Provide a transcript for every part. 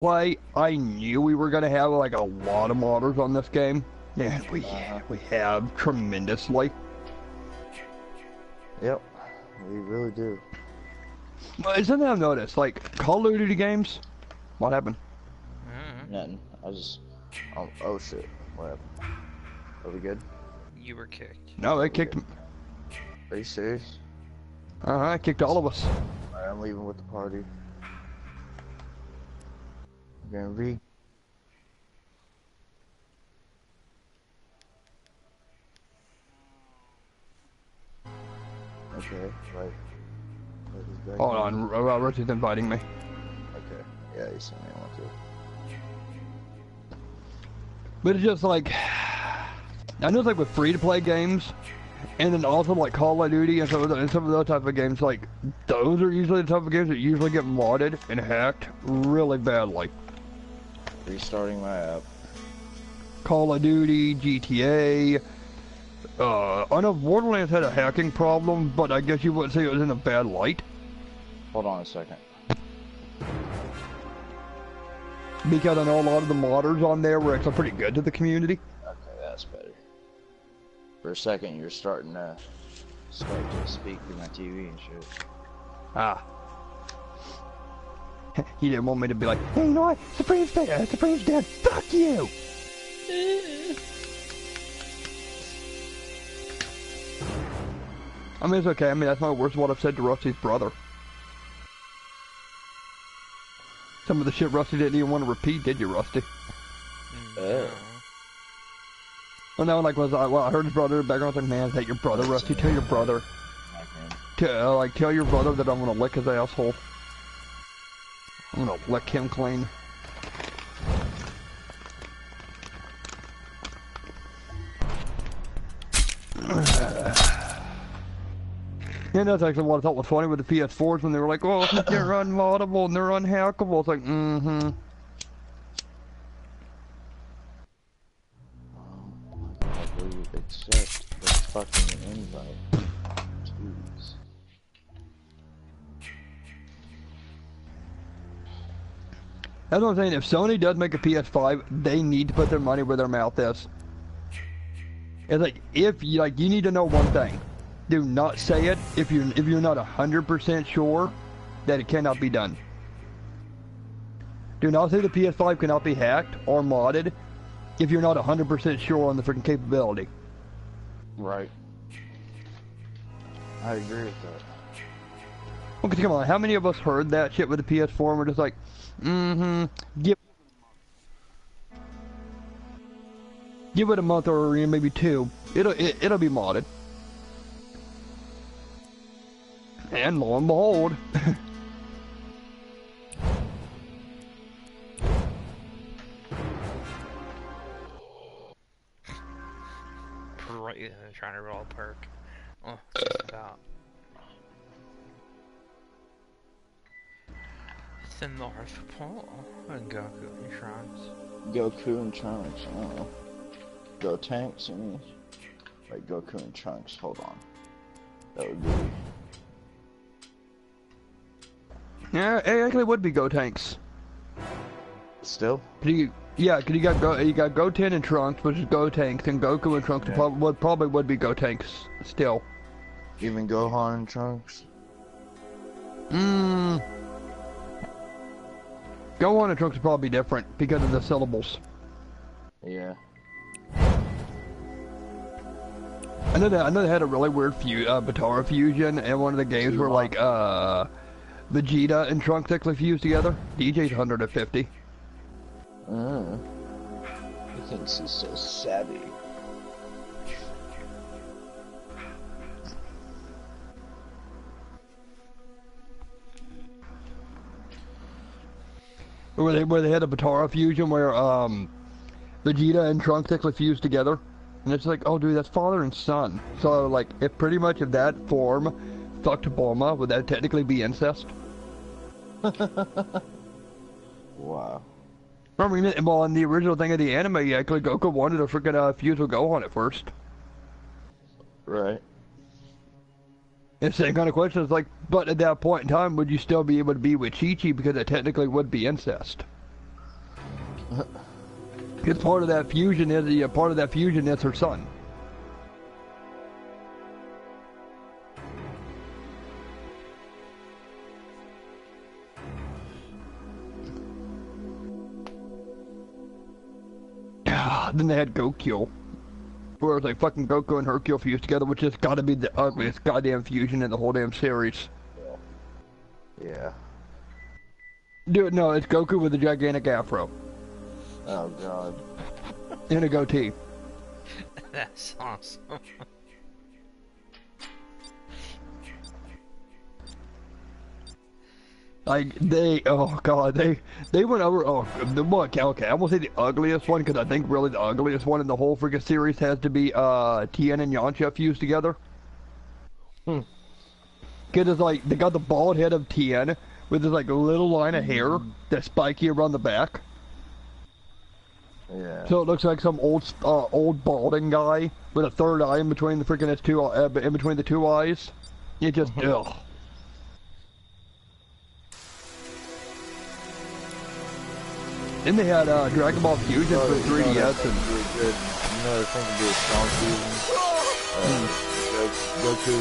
play, I knew we were gonna have like a lot of modders on this game, and we have tremendously. Yep, we really do. But something I've noticed, like Call of Duty games. What happened? Nothing. I just. Oh shit. What happened? Are we good? You were kicked. No, they kicked. Are you serious? I kicked all of us. Alright, I'm leaving with the party. I'm gonna read. Okay, right. Hold on, Richard's inviting me. Okay, yeah, he sent me one too. But it's just like, I know it's like with free-to-play games, and then also like Call of Duty and some of those type of games, like those are usually the type of games that usually get modded and hacked really badly. Restarting my app. Call of Duty, GTA. I know Borderlands had a hacking problem, but I guess you wouldn't say it was in a bad light. Hold on a second. Because I know a lot of the modders on there were actually pretty good to the community. Okay, that's better. For a second, you're starting to speak through my TV and shit. Ah. He didn't want me to be like, hey, you know what? Supreme's dead. Supreme's dead. Fuck you. I mean, it's okay. I mean, that's not worse than what I've said to Rusty's brother. Some of the shit Rusty didn't even want to repeat, did you, Rusty? Oh. Well, no, like, I heard his brother in the background, I was like, man, is that your brother, Rusty? Tell your brother. Tell your brother that I'm gonna lick his asshole. I'm gonna lick him clean. And that's actually what I thought was funny with the PS4s when they were like, oh, they're unmoddable and they're unhackable. It's like, mm-hmm. Accept the fucking invite. Jeez. That's what I'm saying. If Sony does make a PS5, they need to put their money where their mouth is. It's like, if you need to know one thing. Do not say it if you're not 100% sure that it cannot be done. Do not say the PS5 cannot be hacked or modded if you're not 100% sure on the freaking capability. Right. I agree with that. Okay, come on. How many of us heard that shit with the PS4 and we're just like, mm-hmm, give it a month or maybe two. It'll be modded. And lo and behold. Right, trying to roll a perk. Oh, just about. The North Pole and Goku and Trunks. Goku and Trunks, oh. Go Tanks, you mean? Wait, Goku and Trunks, hold on. That would be... Yeah, it actually would be Go Tanks. Still? Yeah, cause you got Goten and Trunks, which is Go Tanks, and Goku and Trunks probably would be Go Tanks still. Even Gohan and Trunks? Gohan and Trunks would probably be different because of the syllables. Yeah. I know they had a really weird Batara fusion, and one of the games where like Vegeta and Trunks actually fused together. DJ's 150. He thinks he's so savvy. Where they had a Batara fusion where Vegeta and Trunks actually fused together, and it's like, oh dude, that's father and son. So like, if that form fucked Bulma, would that technically be incest? Wow. Remember, well, in the original thing of the anime, actually Goku wanted to freaking fuse with Gohan at first. Right. It's the same kind of question. It's like, but at that point in time, would you still be able to be with Chi-Chi because it technically would be incest? It's part of that fusion is the part of that fusion is her son. Then they had Goku, where it was like fucking Goku and Hercule fused together, which has got to be the ugliest goddamn fusion in the whole damn series. Yeah. Dude, no, it's Goku with a gigantic afro. Oh god. And a goatee. That's awesome. Like, oh god, they went over, okay, I won't say the ugliest one, because I think really the ugliest one in the whole freaking series has to be, Tien and Yamcha fused together. Because it's like, they got the bald head of Tien, with this, like, little line of hair that's spiky around the back. Yeah. So it looks like some old balding guy, with a third eye in between the freaking in between the two eyes. It just, ugh. Then they had Dragon Ball Fusion for 3DS and good. Another thing to do with Strong Fusion. Goku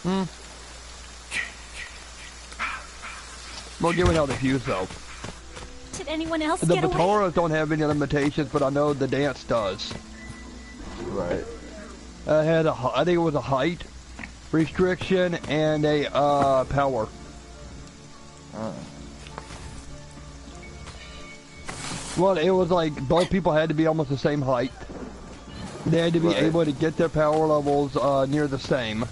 and well, given how they fuse though. Did anyone else The get away? Bataras don't have any limitations, but I know the dance does. right. I think it was a height restriction and a power. Well, it was like both people had to be almost the same height. They had to be able to get their power levels near the same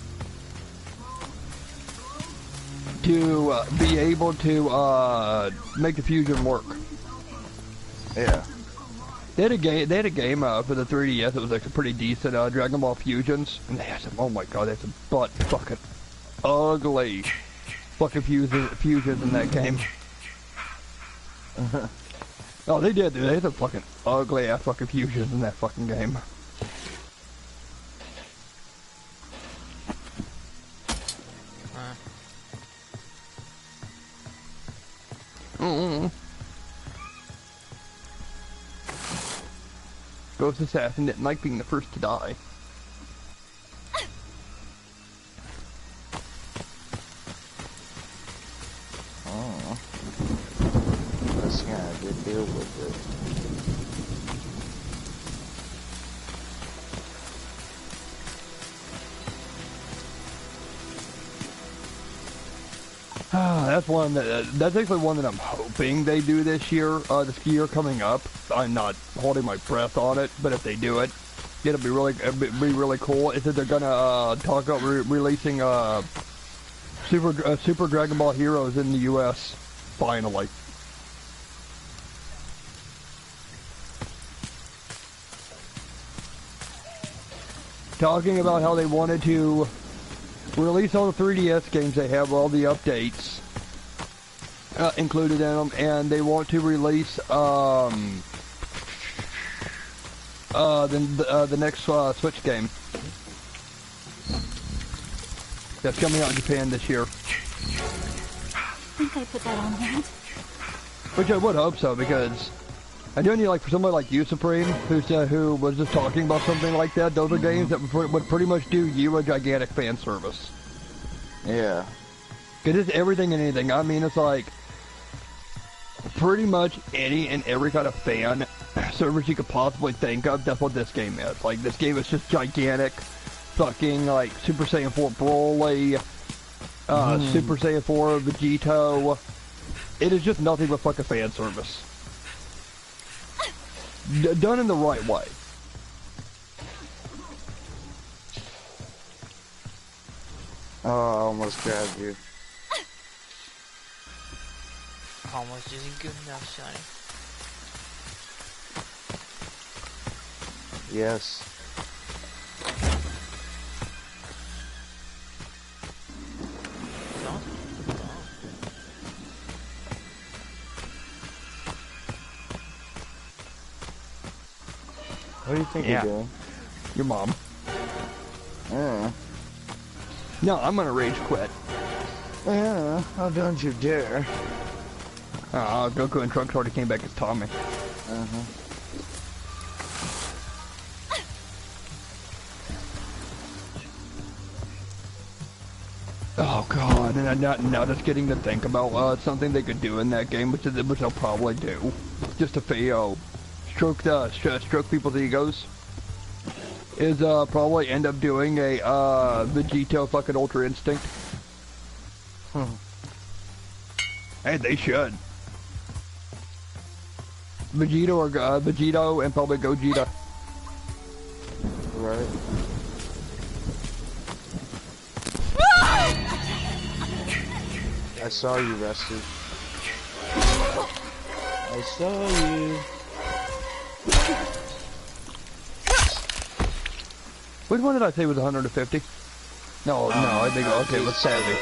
to be able to make the fusion work. Yeah. They had a game for the 3DS. It was like a pretty decent Dragon Ball Fusions, and they had some. Oh my god, they had some butt fucking ugly fucking fusions in that game. Oh, they did. Dude. They had some fucking ugly ass fucking fusions in that fucking game. Ghost Assassin didn't like being the first to die. Oh. That's kind of a good deal with it. That's actually one that I'm hoping they do this year, this year coming up. I'm not holding my breath on it, but if they do it, it'll be really cool. Is that they're gonna talk about releasing Super Dragon Ball Heroes in the U.S. finally. Talking about how they wanted to release all the 3DS games they have, all the updates included in them, and they want to release the next Switch game that's coming out in Japan this year. I think I put that on hand. Which I would hope so, because I do need, like, for somebody like you, Supreme, who was just talking about something like that. Those are games that would pretty much do you a gigantic fan service. Yeah. Because it's everything and anything. I mean, it's like pretty much any and every kind of fan service you could possibly think of. That's what this game is. Like, this game is just gigantic. Fucking, like, Super Saiyan 4 Broly, Super Saiyan 4 Vegito. It is just nothing but fucking fan service. Done in the right way. Oh, I almost grabbed you. Almost isn't good enough, Sonny. Yes. What do you think you're doing? Your mom. Yeah. No, I'm gonna rage quit. Yeah. Oh, don't you dare. Goku and Trunks already came back as Tommy. Uh-huh. Oh god, and now just getting to think about something they could do in that game, which they'll probably do, just to stroke people's egos, is probably end up doing a Vegito fucking Ultra Instinct. Hey, they should. Vegito and probably Gogeta. Right. I saw you, Rusty. I saw you. Which one did I say was 150? No, I think it was Savvy.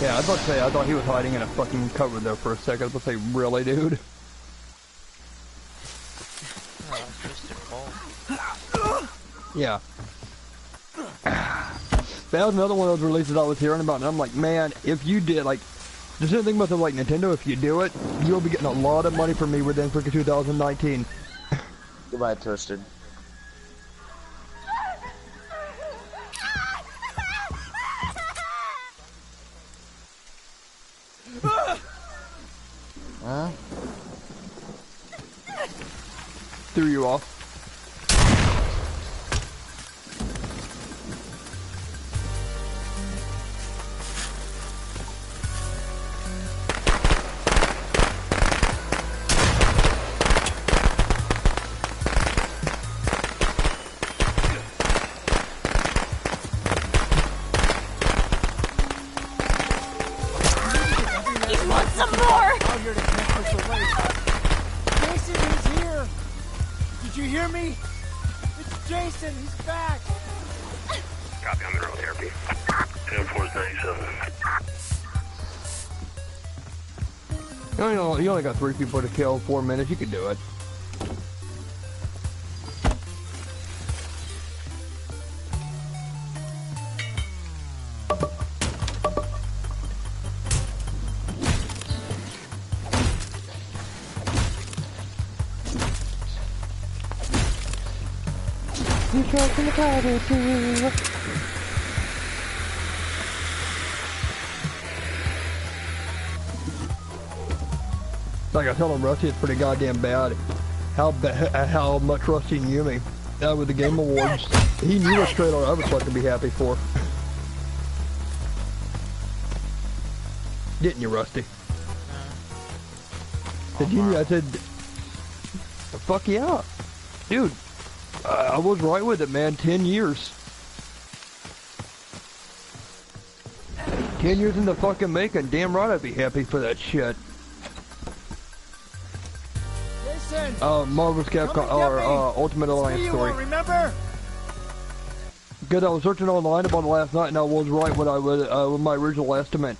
Yeah, I was about to say, I thought he was hiding in a fucking cover there for a second. I was about to say, really, dude? Yeah. That was another one of those releases I was hearing about, and I'm like, man, if you did, like, just didn't think about something like Nintendo, if you do it, you'll be getting a lot of money from me within freaking 2019. Goodbye, Twisted. Huh? Threw you off. You only got 3 people to kill, 4 minutes, you could do it. You truck in the powder too. Like I told him, Rusty, it's pretty goddamn bad. How much Rusty knew me. With the Game Awards, he knew what trailer I would fucking be happy for. Didn't you, Rusty? Did you? I said, fuck yeah. Dude, I was right with it, man. 10 years. 10 years in the fucking making. Damn right I'd be happy for that shit. Marvel's Capcom, or Ultimate Alliance story. Remember? Because I was searching online about it last night, and I was right when I was with my original estimate,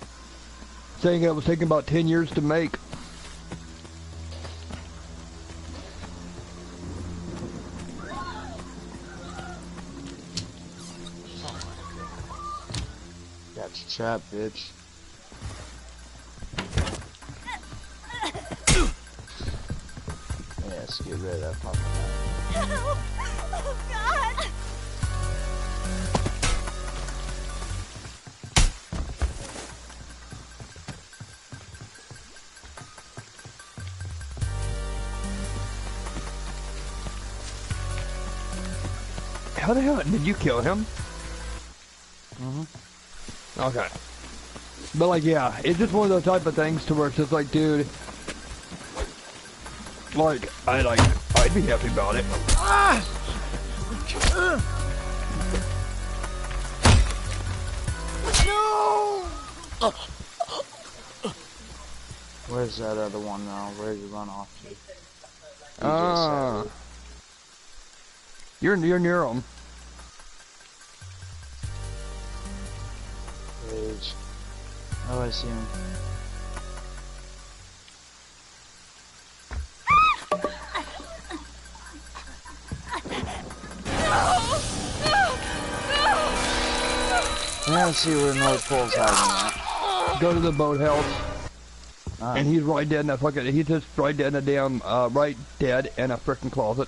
saying it was taking about 10 years to make. Got you trapped, bitch. Let's get rid of that fucking man. Oh, God! How the hell did you kill him? Okay. But like, yeah, it's just one of those type of things to where it's just like, dude, like, I'd be happy about it. No! Where's that other one now? Where'd you run off to? You're near him. Page. Oh, I see him. Yeah, let's see where North Pole's hiding at. go to the boathouse, and he's right dead in that fucking. He's just right dead in a damn. Right dead in a freaking closet.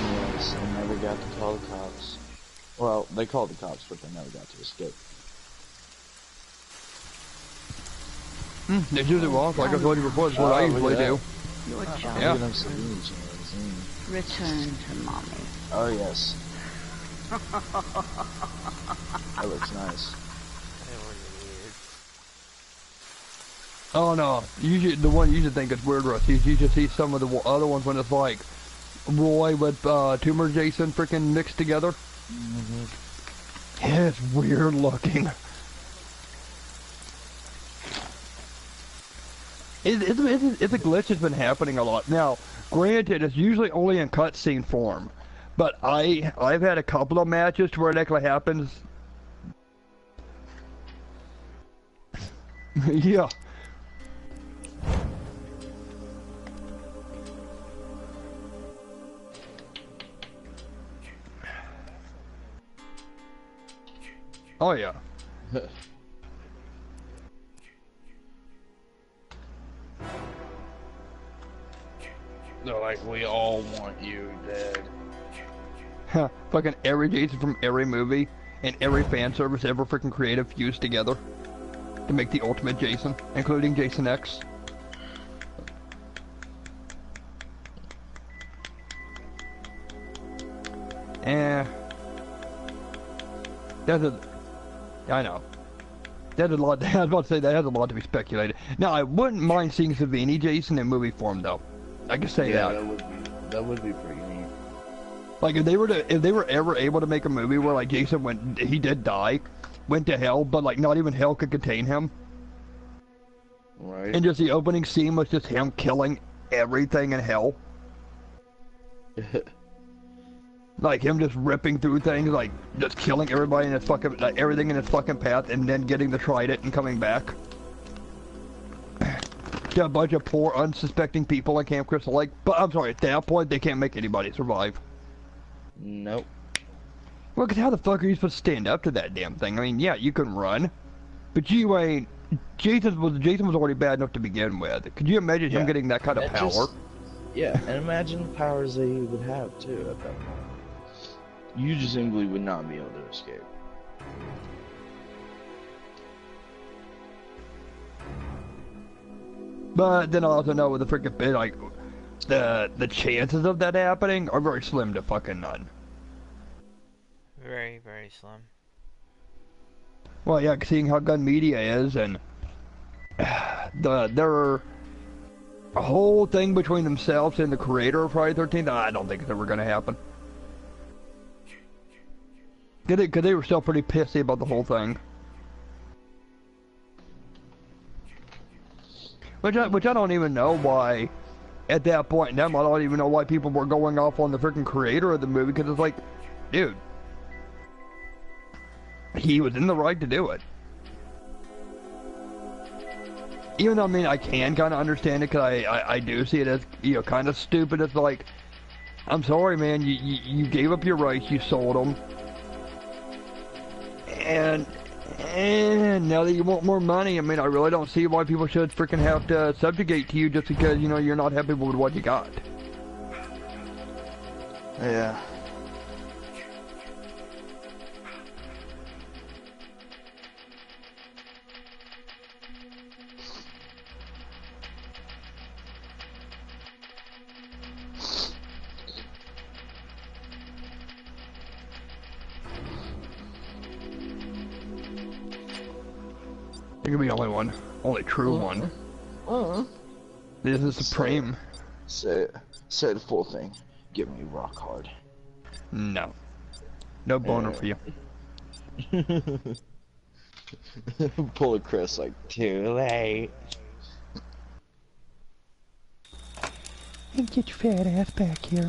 Yes, they never got to call the cops. Well, they called the cops, but they never got to escape. They usually walk like I told you before. That's what I usually do. Your job. Yeah. Look at them Savini chairs. Return to mommy. Oh, yes. That looks nice. Oh no, usually the one you should think is weird, Russ. You should see some of the other ones when it's like Roy with Tumor Jason freaking mixed together. Yeah, it's weird looking. It's a glitch that's been happening a lot. Now, granted, it's usually only in cutscene form, but I've had a couple of matches to where it actually happens. Yeah. Oh yeah. They're like, we all want you dead. Fucking every Jason from every movie and every fan service ever freaking created fused together to make the ultimate Jason, including Jason X. I know. That's a lot. I was about to say that has a lot to be speculated. Now, I wouldn't mind seeing Savini Jason in movie form, though. I can say that. That would be pretty neat. Like if they were ever able to make a movie where like Jason he did die, went to hell, but like not even hell could contain him. Right. And just the opening scene was just him killing everything in hell. Like him just ripping through things, like just killing everybody in his fucking, like, everything in his fucking path, and then getting the trident and coming back. To a bunch of poor, unsuspecting people in Camp Crystal Lake. But I'm sorry, at that point, they can't make anybody survive. Nope. Well, cause how the fuck are you supposed to stand up to that damn thing? I mean, yeah, you can run, but you ain't. Jason was already bad enough to begin with. Could you imagine him getting that kind of power? Yeah, and imagine the powers that he would have too at that point. You just simply would not be able to escape. But then I also know with the freaking bit, like, the chances of that happening are very slim to fucking none. Very, very slim. Well, yeah, seeing how gun media is, and their whole thing between themselves and the creator of Friday the 13th, I don't think it's ever gonna happen. Cause they were still pretty pissy about the whole thing. Which I don't even know why, at that point in time, I don't even know why people were going off on the freaking creator of the movie, because it's like, dude, he was in the right to do it. Even though, I mean, I can kind of understand it, because I do see it as, you know, kind of stupid. It's like, I'm sorry, man, you gave up your rights, you sold them, and now that you want more money, I mean, I really don't see why people should freaking have to subjugate to you just because, you know, you're not happy with what you got. Yeah. There can be only one. Only true one. This is supreme. Say the full thing. Get me rock hard. No. No boner for you. Pull a Chris like, too late. Hey, get your fat ass back here.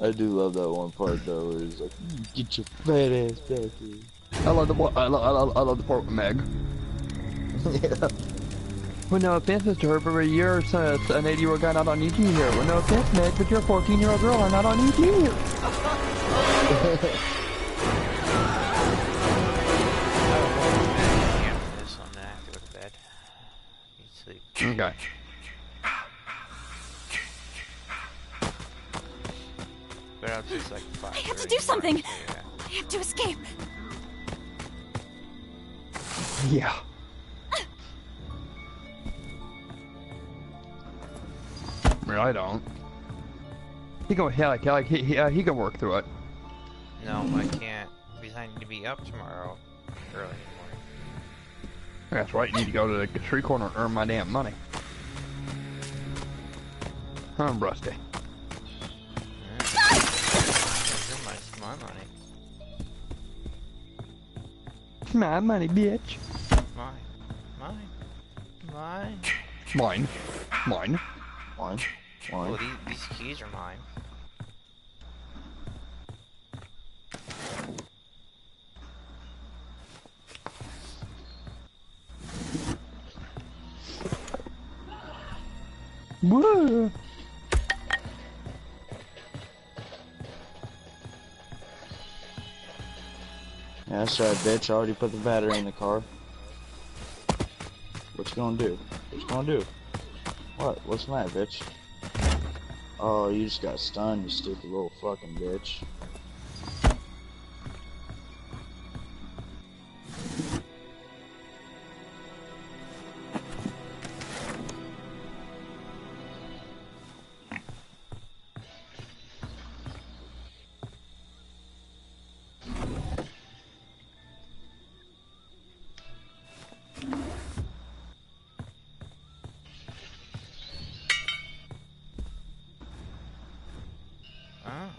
I do love that one part though, where he's like, "Get your fat ass back here." I love the part with Meg. Yeah. Well, no offense, Mr. Herbert, you're an 80-year-old guy not on ET here. Well, no offense, Meg, but you're a 14-year-old girl and not on ET here. This one, I have to go to bed. Need sleep. Okay. But I'll just like 5:30. I have to do something. Yeah. I have to escape. Yeah. I don't. He can work through it. No, I can't. Because I need to be up tomorrow early in the morning. That's right, you need to go to the street corner and earn my damn money. I'm rusty. It's my money. It's my money, bitch. Mine. Mine. Mine. Mine. One. Well, these keys are mine. Woo. Yeah, that's right, bitch. I already put the battery in the car. What you gonna do? What you gonna do? What? What's the matter, bitch? Oh, you just got stunned, you stupid little fucking bitch.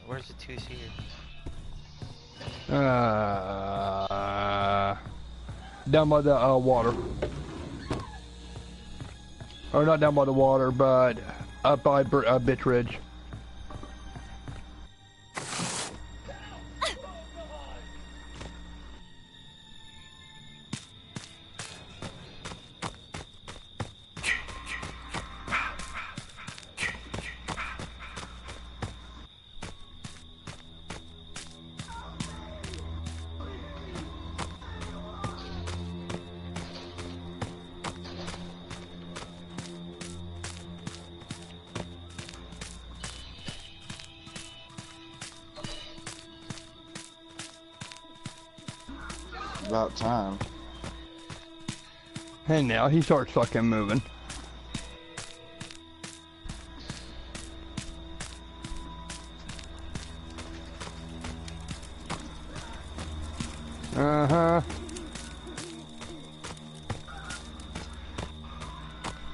Where's the two-seater? Down by the water. Or not down by the water, but up by Bitch Ridge. About time. And now he starts fucking moving. Uh-huh.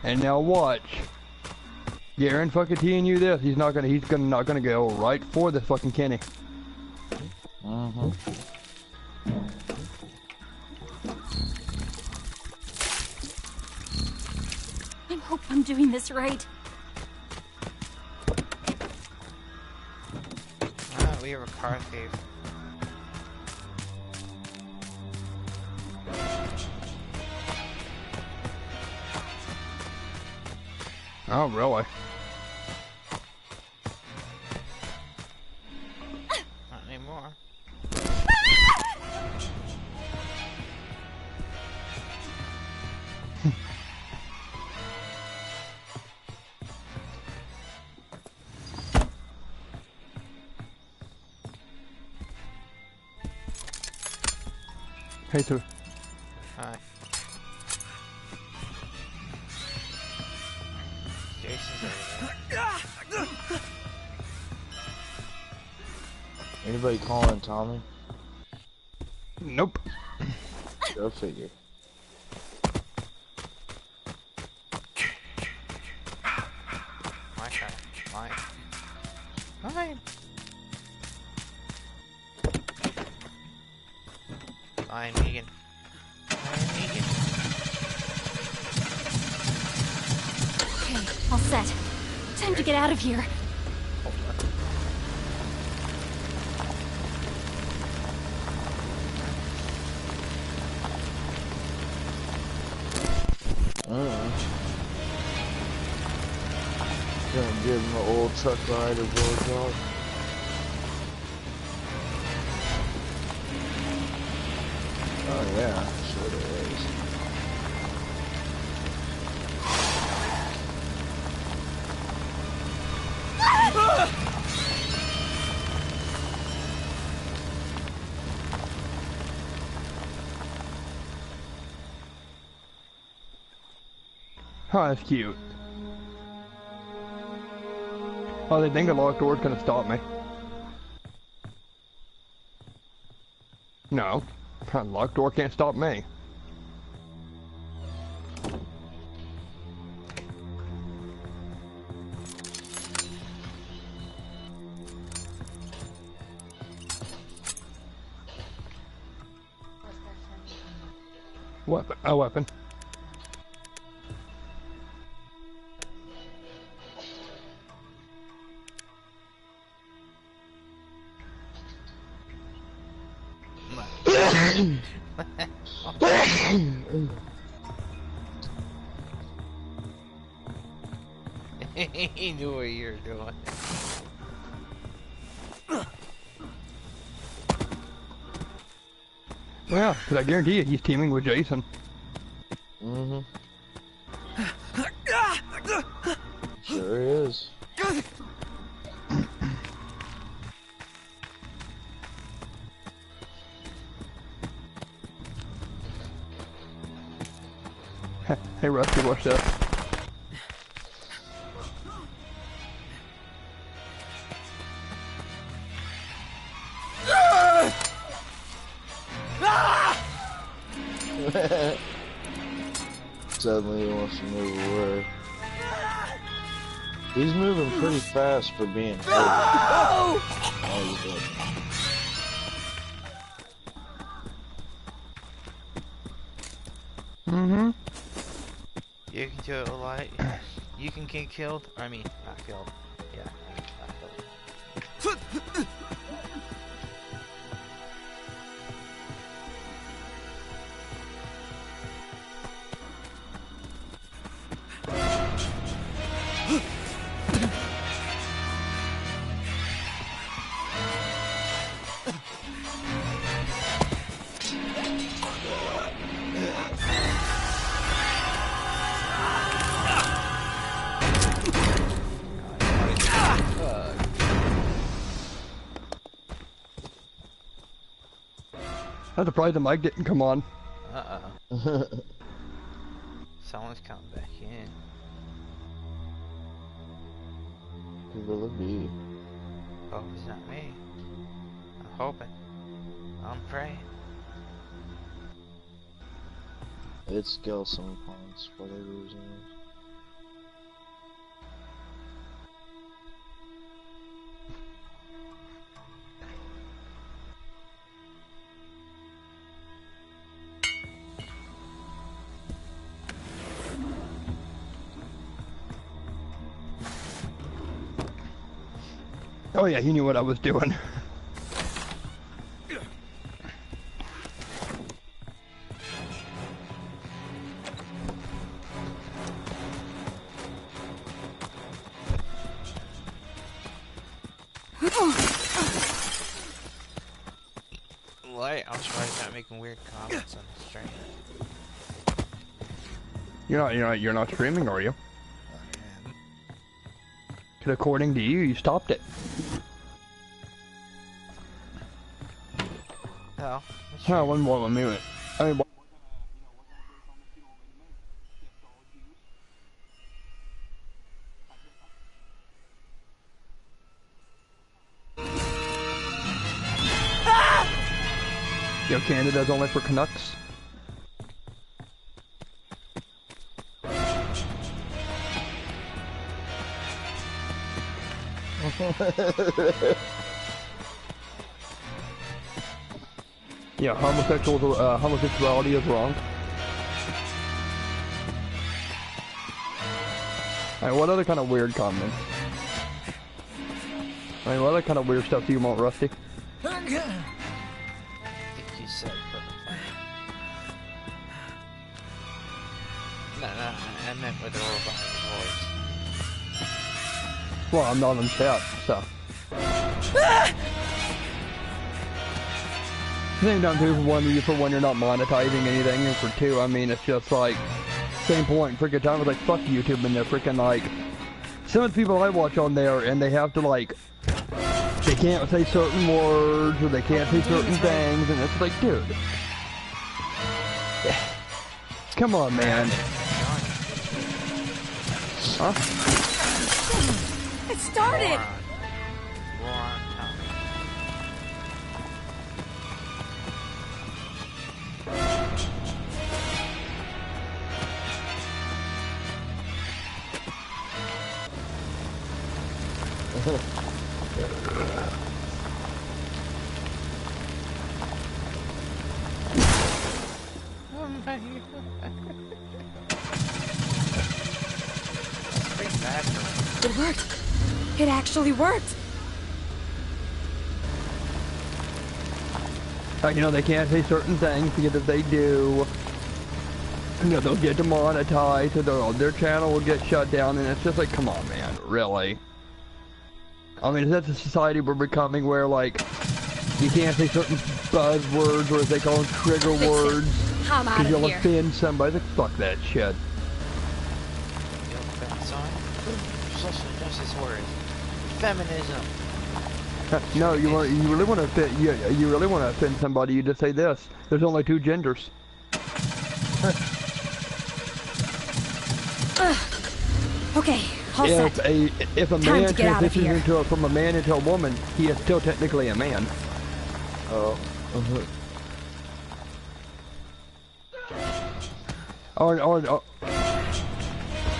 And now watch. Garen fucking teeing you this. He's not gonna go right for the fucking Kenny. Mm-hmm. I hope I'm doing this right. We have a car thief. Oh, really? Not anymore. Hey, too. Hi. Jason's over there. Anybody calling Tommy? Nope. Go figure. My car. Mine. Mine. Mine, Megan. Mine, Megan. Okay, all set. Time to get out of here. Give him an old truck ride or blowjob. Oh yeah, sure there is. Oh, that's cute. Oh, they think a locked door's gonna stop me. No. A locked door can't stop me. Weapon. A weapon. He knew what you were doing. Well, because I guarantee you he's teaming with Jason. Mm-hmm. Sure is. Hey Rusty, watch this. Suddenly he wants to move away. He's moving pretty fast for being hurt. Oh, he's dead. Mm-hmm. You can kill a light. You can get killed. I mean, not killed. Yeah, I mean, not killed. I'm surprised the mic didn't come on. Uh-oh. Someone's coming back in. Who will it be? Hope it's not me. I'm hoping. I'm praying. It's Skeleton Points, whatever his name is. Oh yeah, he knew what I was doing. Light, I'm surprised not making weird comments on the stream. You're not streaming, are you? I am. Because according to you, you stopped it. Oh, Oh, one more minute. I mean, Yo, Canada's only for Canucks. Yeah, homosexuality is wrong. Alright, what other kind of weird comments? I mean, what other kind of weird stuff do you want, Rusty? I think you said No, I meant with a robot voice. Well, I'm not in chat, so. Same time too for when you're not monetizing anything, and for two, I mean, it's just like same point. Freaking time it's like fuck YouTube, and they're freaking like some of the people I watch on there, and they have to like they can't say certain words or they can't say certain things, and it's like, dude, come on, man. Huh? It started! It worked. It actually worked. You know, they can't say certain things because if they do, you know, they'll get demonetized, or their channel will get shut down, and it's just like, come on, man, really? I mean, is that the society we're becoming where, like, you can't say certain buzzwords, or as they call them, trigger words, I'm out because of you'll here. offend somebody? Like, fuck that shit. Social justice warriors. Feminism. No, you really want to offend, you really want to offend somebody, you just say this: there's only two genders. Okay, all set. If a Time man to get out of here. transitions from a man into a woman, he is still technically a man. Oh. Or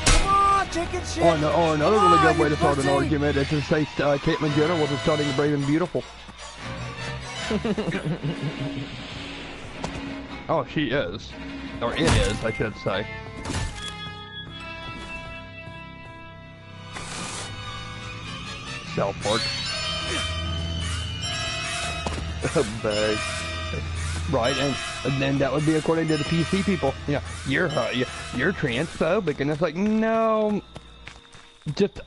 Come on, chicken shit! or another really good way to start an argument is to say Caitlyn Jenner wasn't starting Brave and Beautiful. Oh, she is. Or it is, I should say. South Park. Bag. Right, and then that would be according to the PC people. You know, you're transphobic, and it's like, no, just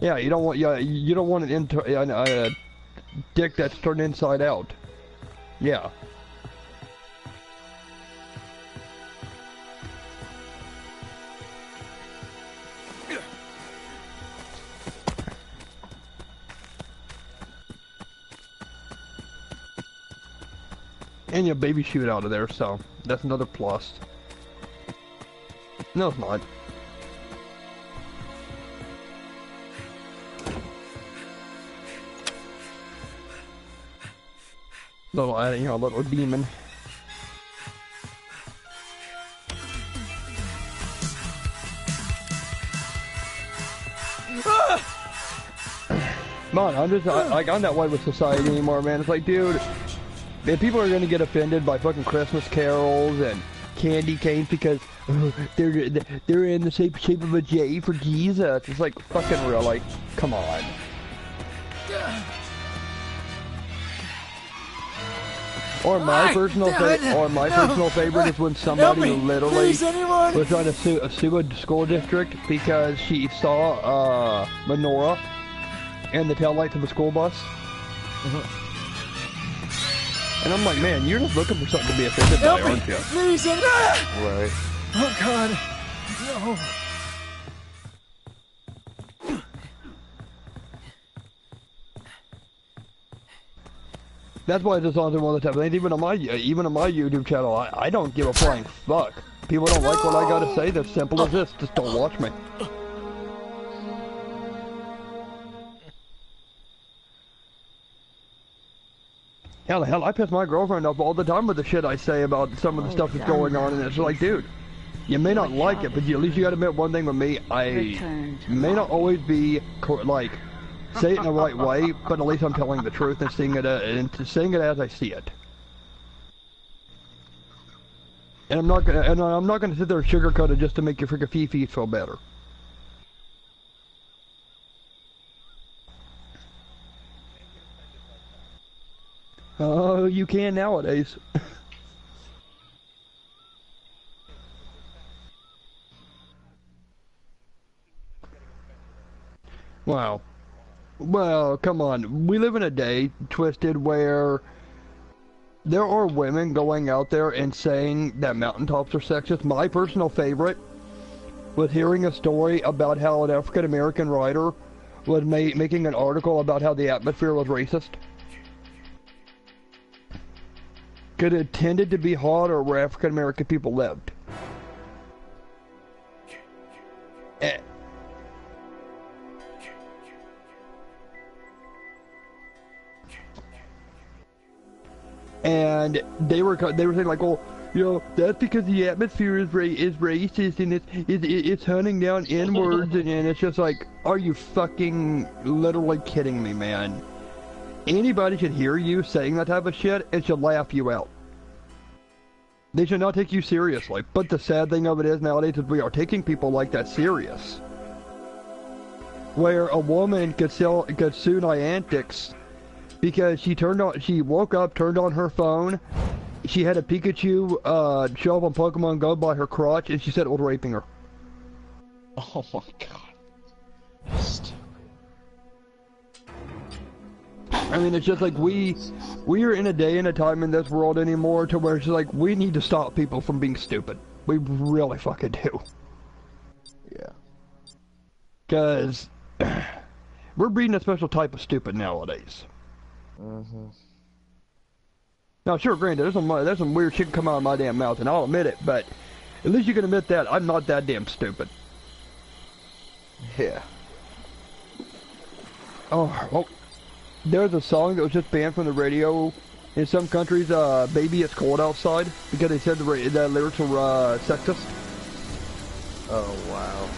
yeah, you don't want a dick that's turned inside out. Yeah. And your baby shoot out of there, so that's another plus. No, it's not. Little demon. Man, I'm just like, I'm not white with society anymore, man. It's like, dude, if people are gonna get offended by fucking Christmas carols and candy canes because they're in the shape of a J for Jesus, it's like, fucking really, come on. Or my personal favorite is when somebody literally was trying to sue a school district because she saw menorah in the taillights of a school bus. And I'm like, man, you're just looking for something to be offended by, aren't you? Please, Right. oh God, no. That's why I just on there all the time. Even on my YouTube channel, I don't give a flying fuck. People don't like what I gotta say. That's simple as this. Just don't watch me. Hell, I piss my girlfriend off all the time with the shit I say about some of the stuff that's going on, and it's like, dude, you may not like it, but at least you gotta admit one thing with me. I may not always be like say it in the right way, but at least I'm telling the truth and seeing it as I see it. And I'm not gonna sit there and sugarcoat it just to make your freaking Fifi feel better. Oh, you can nowadays. Wow. Well, come on. We live in a day, Twisted, where there are women going out there and saying that mountaintops are sexist. My personal favorite was hearing a story about how an African-American writer was making an article about how the atmosphere was racist. Because it tended to be hotter where African-American people lived. And they were saying like, well, you know, that's because the atmosphere is racist and it's hunting down N-words and it's just like, are you fucking literally kidding me, man? Anybody should hear you saying that type of shit and should laugh you out. They should not take you seriously. But the sad thing of it is nowadays is we are taking people like that serious. Where a woman could sue Niantics because she woke up, turned on her phone, she had a Pikachu show up on Pokemon Go by her crotch, and she said it was raping her. Oh my god. Stupid. I mean, it's just like we are in a day and a time in this world anymore to where it's just like we need to stop people from being stupid. We really fucking do. Yeah. Because we're breeding a special type of stupid nowadays. Mm-hmm. Now, sure, granted, there's some weird shit come out of my damn mouth, and I'll admit it, but at least you can admit that I'm not that damn stupid. Yeah. Oh, well, there's a song that was just banned from the radio in some countries, Baby It's Cold Outside, because they said the lyrics were sexist. Oh, wow.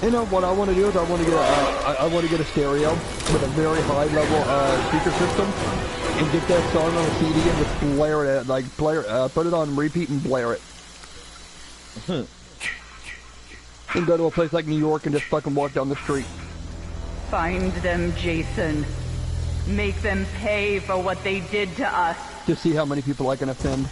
You know, what I want to do is I want to get a stereo with a very high level speaker system and get that song on a CD and just blare it, put it on repeat and blare it. And go to a place like New York and just fucking walk down the street. Find them, Jason. Make them pay for what they did to us. To see how many people I can offend.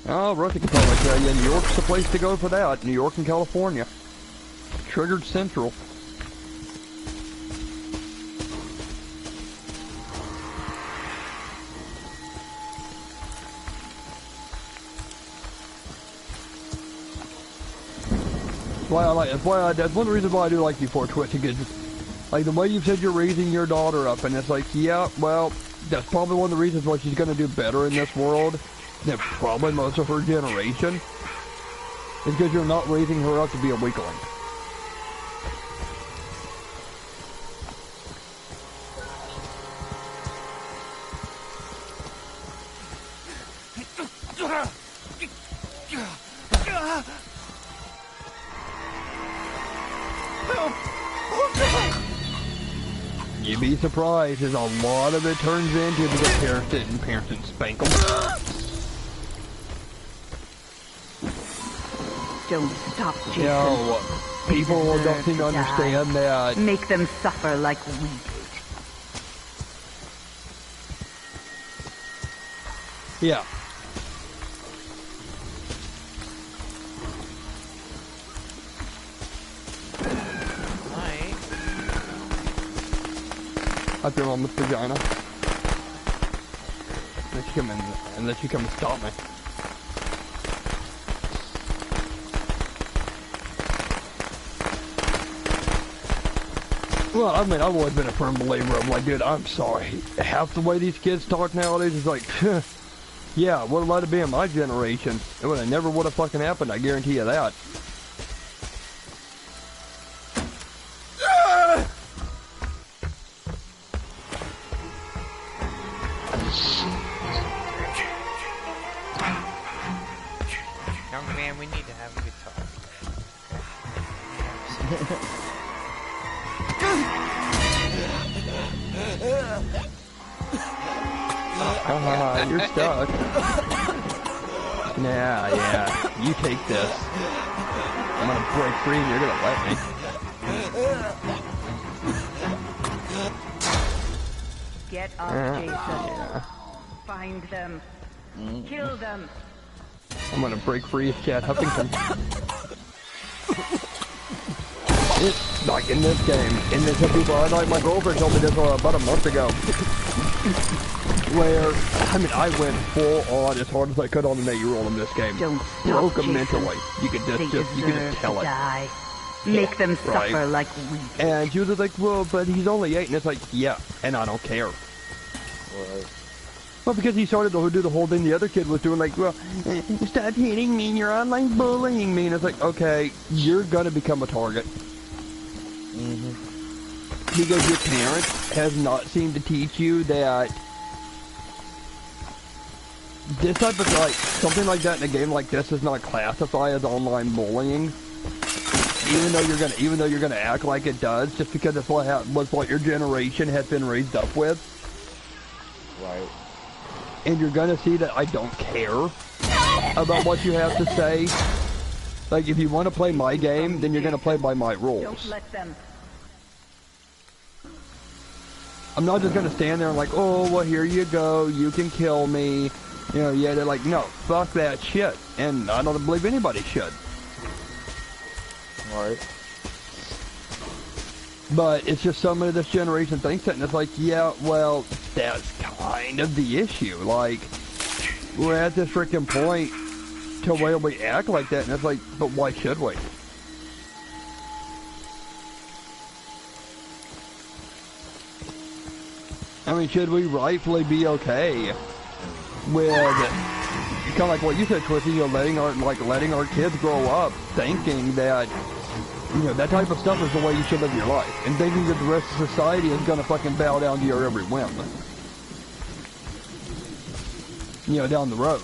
Oh, Rosie can probably tell you, New York's the place to go for that. New York and California. Triggered Central. That's one of the reasons why I do like you for Twitch, because like the way you said you're raising your daughter up, and it's like, yeah, well, that's probably one of the reasons why she's gonna do better in this world than probably most of her generation, is because you're not raising her up to be a weakling. You'd be surprised as a lot of it turns into the parents didn't spank them. Don't stop, Jason. You know, people don't seem to understand that. Make them suffer like we did. Yeah. Up your mama's vagina. Unless you come and stop me. Well, I mean, I've always been a firm believer of like, dude, I'm sorry. Half the way these kids talk nowadays is like, yeah, what would it be in my generation? It would have never would have fucking happened, I guarantee you that. Young man, we need to have a good talk. You're stuck. Yeah, you take this. I'm gonna break free and you're gonna let me. Get up, Jason. Yeah. Find them. Kill them. I'm gonna break free of Chad Huffington. like in this game, and then some people, like my girlfriend told me this about a month ago, where, I mean, I went full on as hard as I could on an 8-year-old in this game. Don't Broke stop, him Jason. mentally. You could They just you could just tell deserve to it. die. Make them Right. suffer like we did. And she was just like, well, but he's only 8, and it's like, yeah, and I don't care. Right. Well, because he started to do the whole thing the other kid was doing, like, well, stop hitting me, you're online bullying me, and it's like, okay, you're gonna become a target. Because your parent has not seemed to teach you that this type of, like, something like that in a game like this does not classify as online bullying. Even though you're gonna act like it does, just because it's what your generation has been raised up with. Right. And you're gonna see that I don't care about what you have to say. Like, if you want to play my game, then you're gonna play by my Don't rules. let them. I'm not just gonna stand there and like, oh, well, here you go, you can kill me. You know, yeah, they're like, no, fuck that shit. And I don't believe anybody should. Right. But it's just somebody of this generation thinks that, and it's like, yeah, well, that's kind of the issue. Like, we're at this freaking point to where we act like that, and it's like, but why should we? I mean, should we rightfully be okay with kind of like what you said, Twisty, you know, letting our kids grow up thinking that, you know, that type of stuff is the way you should live your life, and thinking that the rest of society is gonna fucking bow down to your every whim, you know, down the road.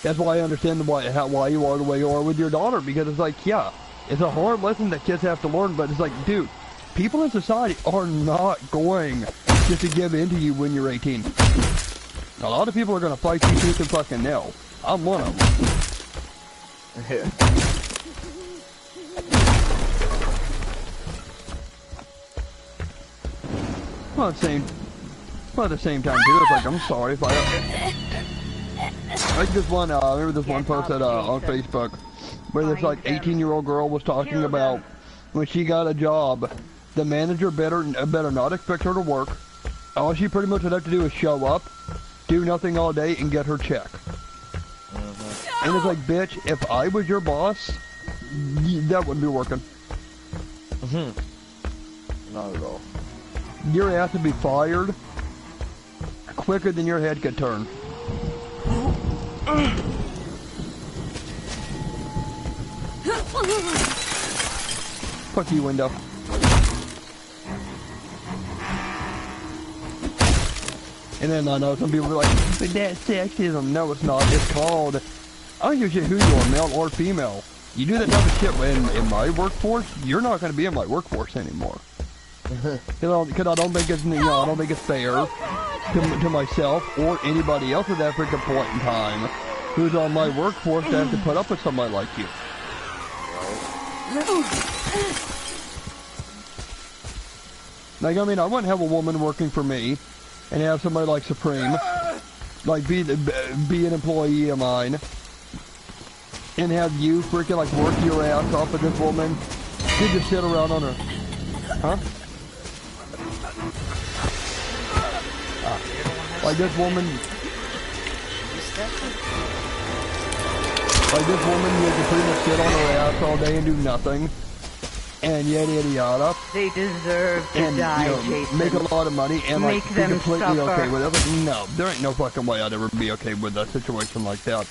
That's why I understand why you are the way you are with your daughter, because it's like, yeah, it's a hard lesson that kids have to learn, but it's like, dude, people in society are not going just to give in to you when you're 18. A lot of people are gonna fight you tooth and fucking nail. I'm one of them. Yeah. Well, at the same time too, it's like, I'm sorry if I like this one, I remember this one post that, on Facebook, where this, like, 18-year-old girl was talking about when she got a job, the manager better not expect her to work. All she pretty much would have to do is show up, do nothing all day, and get her check. And it's like, bitch, if I was your boss, that wouldn't be working. Not at all. Your ass would be fired quicker than your head could turn. Fuck you, window. And then I know some people are like, but that's sexism. No, it's not. It's called, I don't give a shit who you are, male or female. You do that type of shit in my workforce, you're not going to be in my workforce anymore. Because I don't think it's, you know, I don't think it's fair to myself or anybody else at that freaking point in time who's on my workforce to have to put up with somebody like you. Like, I mean, I wouldn't have a woman working for me and have somebody like Supreme, like, be an employee of mine, and have you freaking, like, work your ass off of this woman. You just sit around on her. Huh? Like this woman, you can pretty much sit on her ass all day and do nothing, and yada yada yada. They deserve to And, die, you know, Jason. make a lot of money and, like, Make be them completely suffer. okay with it. Like, no, there ain't no fucking way I'd ever be okay with a situation like that.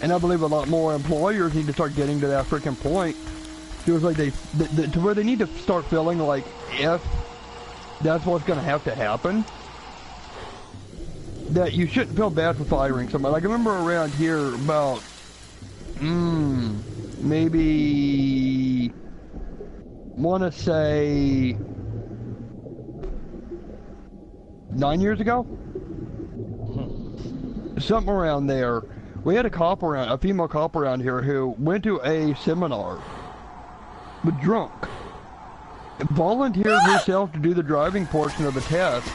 And I believe a lot more employers need to start getting to that freaking point. To like to where they need to start feeling like, if that's what's going to have to happen, that you shouldn't feel bad for firing somebody. Like, I remember around here about, maybe, want to say 9 years ago? something around there. We had a female cop around here who went to a seminar, but drunk. Volunteered herself to do the driving portion of the test,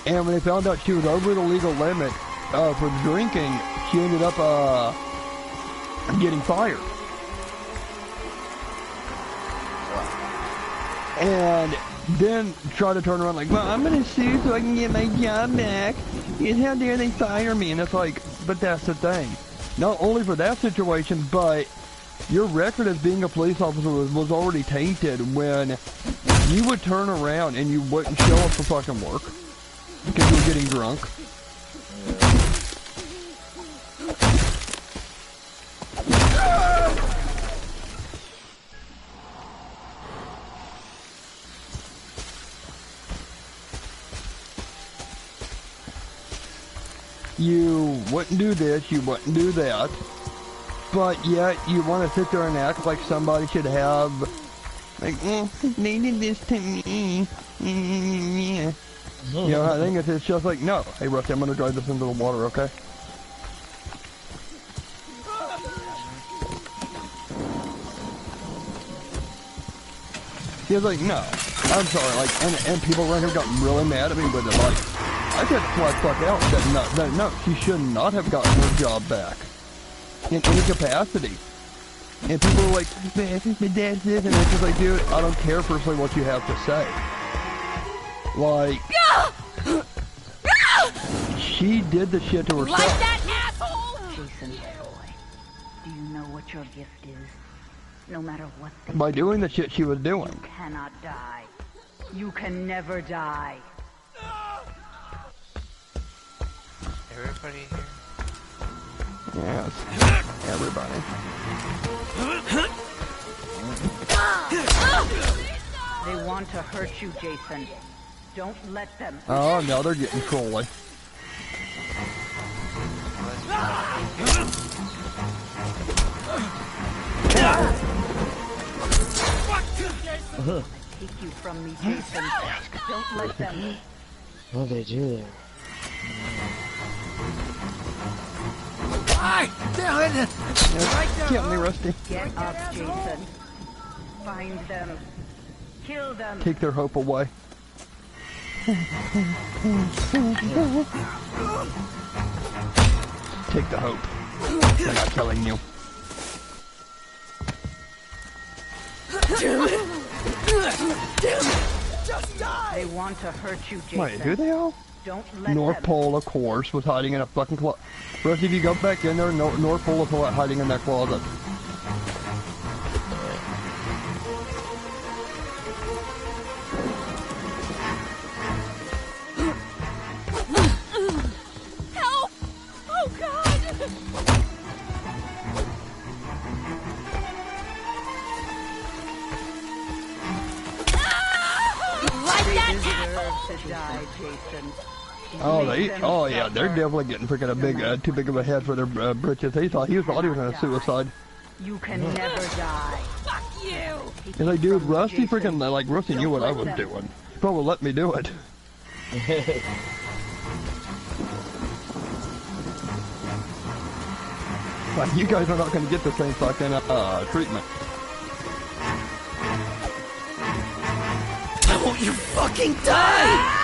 and when they found out she was over the legal limit for drinking, she ended up getting fired. And then try to turn around like, well, I'm gonna sue so I can get my job back. And how dare they fire me? And it's like, but that's the thing. Not only for that situation, but your record as being a police officer was already tainted when you would turn around and you wouldn't show up for fucking work because you were getting drunk. You wouldn't do this, you wouldn't do that, but yet you want to sit there and act like somebody should have, like, they did this to me. You know, I think it's just like, no, hey Rusty, I'm going to drive this into the water, okay? He was like, no, I'm sorry, like, and people around here got really mad at me with it, like, I said flat fuck out, that no, she should not have gotten her job back, in any capacity. And people were like, man, that's this, and it's just like, dude, I don't care personally what you have to say. Like, she did the shit to herself. Like that asshole! Jason Troy, do you know what your gift is? No matter what they By doing the shit she was doing. You cannot die. You can never die. Everybody here? Yes. Everybody. They want to hurt you, Jason. Don't let them. Oh, now they're getting trolly. Take you from me, Jason. Don't let them. What did they do there? Kill me, Rusty. Get up, Jason. Find them. Kill them. Take their hope away. Take the hope. They're not killing you. They want to hurt you, Jason. Wait, who they all? Don't let North them. Pole, of course, was hiding in a fucking closet. Rusty, if you go back in there, North Pole was hiding in that closet. Help! Oh God! Like that asshole! To die, Jason. Oh yeah, they're definitely getting freaking a big, too big of a head for their britches. He thought he was gonna suicide. You can never die. Fuck you! He's like, dude, Rusty freaking, like, Rusty knew what I was doing. He probably let me do it. Like, you guys are not gonna get the same fucking, treatment. Don't you fucking die!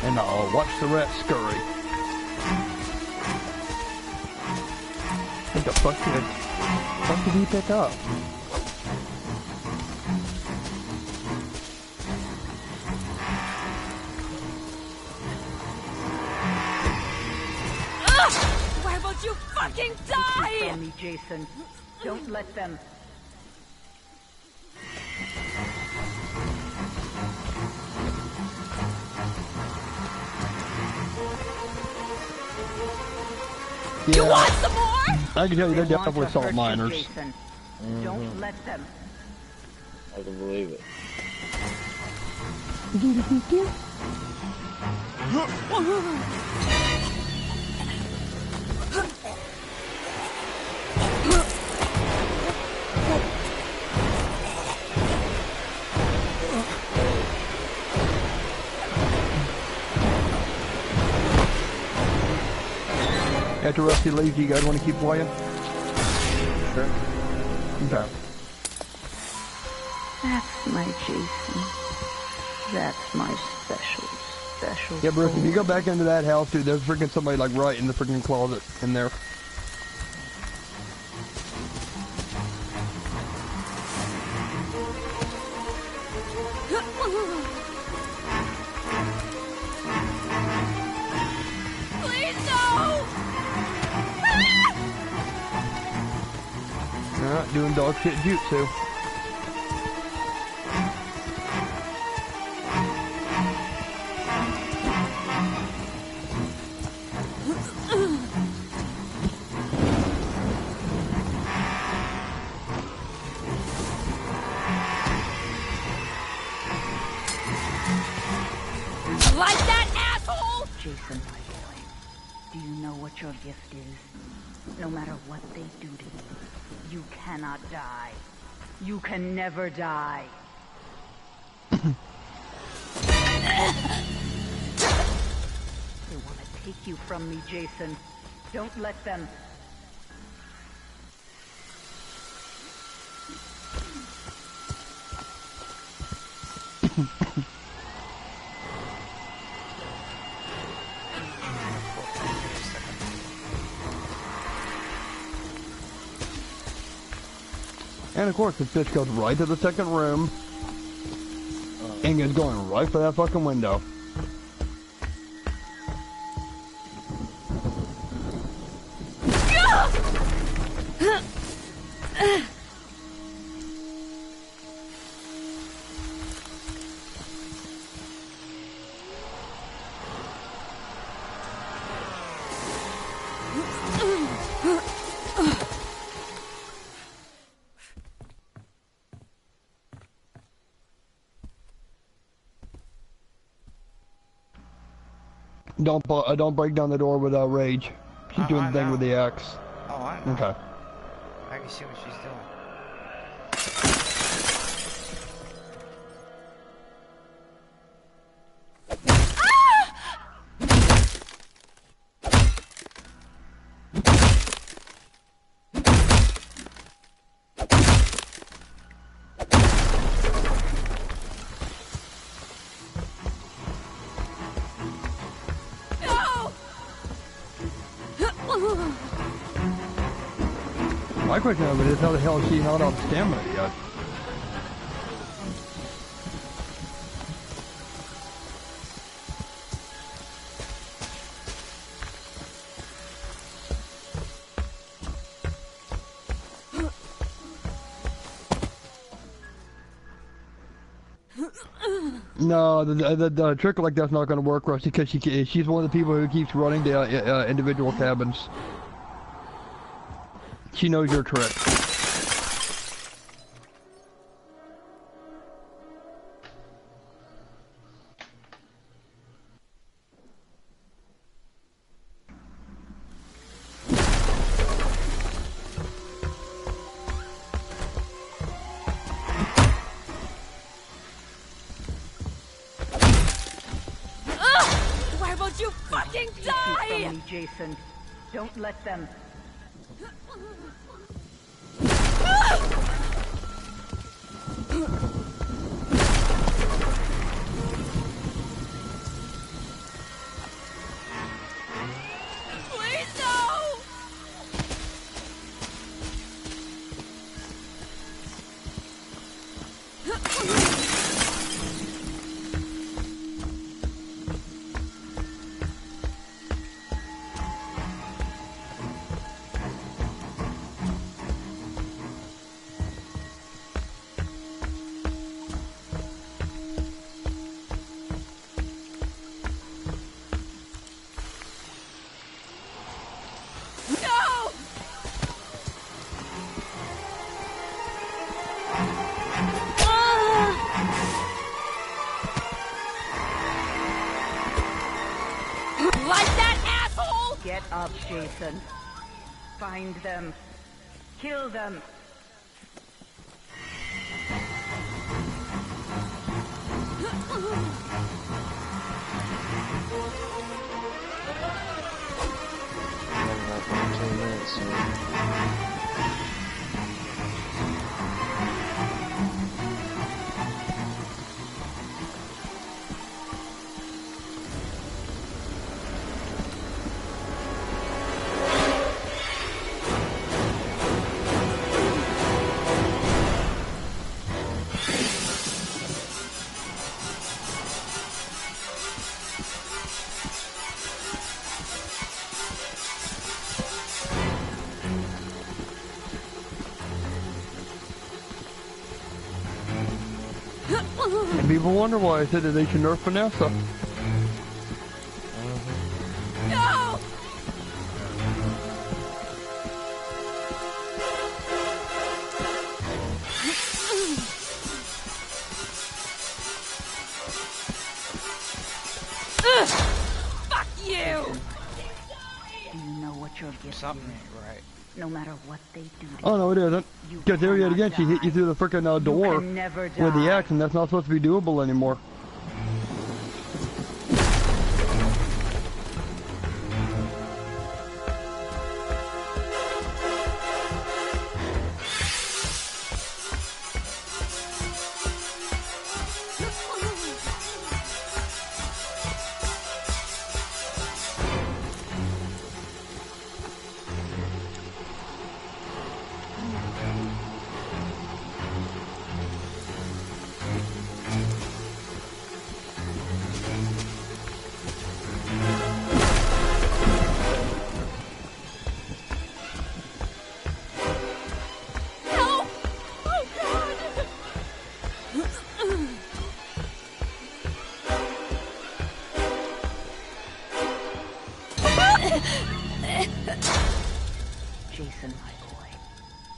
And I'll watch the rest scurry. What the fuck did he pick up? Why won't you fucking die? From me, Jason. Don't let them. Yeah, You want some more? I can tell you they're They want definitely to salt hurt you, miners. Jason. Don't let them. I can believe it. After Rusty leaves, you guys want to keep playing? Sure. Okay. That's my Jason. That's my special. Yeah, Bruce, if you go back into that house, dude, there's freaking somebody like right in the freaking closet in there. Please no! Alright, doing dog shit jutsu. Like that, asshole! Jason, my boy, do you know what your gift is? No matter what they do to you, you cannot die. You can never die. They want to take you from me, Jason. Don't let them. And of course, this bitch goes right to the second room. And is going right for that fucking window. Don't break down the door without rage. She's doing the thing know. with the axe. Oh, I know. Okay. I can see what she's doing. My question of it is how the hell is she not on stamina yet? No, the trick like that's not going to work, Rusty, because she's one of the people who keeps running the individual cabins. She knows your trick. Why won't you fucking Keep die? from me, Jason. Don't let them. Please no! No! Like that, asshole! Get up, Jason. Find them. Kill them. People wonder why I said that they should nerf Vanessa. No! Fuck you! Do you know what your gift Something is? ain't right. No matter what they do to Oh no, it isn't. you, you Because there yet cannot again, she hit you die. through the frickin' You door can never die. with the axe, and that's not supposed to be doable anymore. Help! Oh god! Jason, my boy,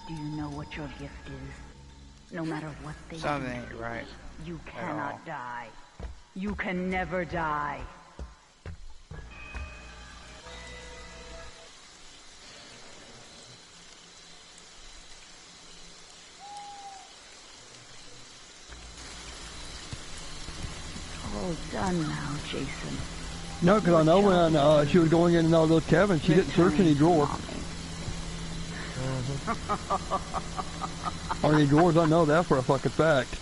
do you know what your gift is? No matter what they Something do, ain't right. you all. cannot die. You can never die. All done now, Jason. No, because I know when she was going in and out of those cabins, she didn't search any drawer. Or any drawers, I know that for a fucking fact.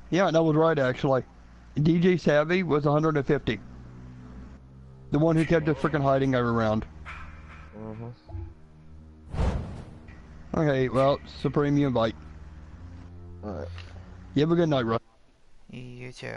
Yeah, that was right actually. DJ Savvy was 150. The one who kept just freaking hiding every round. Okay, well, Supreme, you invite. Alright. You have a good night, Russ. You too.